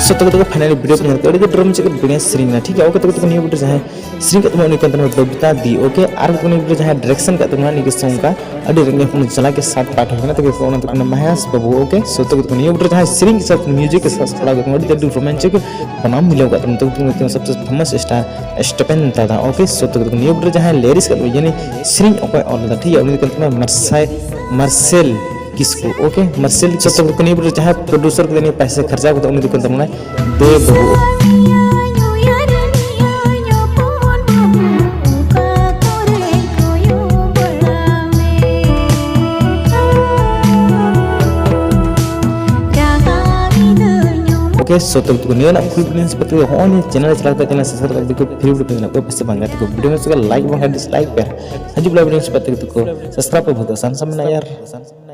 सत्य को final video पे तो अड़ी ड्रम चेक बढ़िया सीरिंग ना ठीक है ओके तो नियो वीडियो जहां सीरिंग का तुम निकन तुम बबीता दी ओके आर को वीडियो जहां डायरेक्शन का तुम निके सॉन्ग का अड़ी रंगे फोन चला के साथ पार्ट होना तो फोन तो महेश बाबू ओके सत्य को नियो वीडियो जहां सीरिंग के साथ म्यूजिक के साथ थोड़ा तुम अड़ी रोमांचक बनाम मिलेगा तुम सबसे फेमस स्टार स्टेपन दादा ओके सत्य को नियो वीडियो जहां लिरिक्स का यानी सीरिंग ओके और ठीक है उन्हें तुम मार्सेल किसको ओके मर्सेल सब को नहीं चाहे प्रोड्यूसर को देने पैसे खर्चा को तो उन्हें दुकान तमना दे बहू ओके सो तब तुम नियो ना फुल प्लेन्स पर तो होने चैनल चला कर चैनल सब्सक्राइब कर दो फ्री वीडियो ना कोई पैसे मांगा तो वीडियो में से लाइक और डिसलाइक कर हजी वीडियो पर तो सब्सक्राइब पर बहुत आसान समझना यार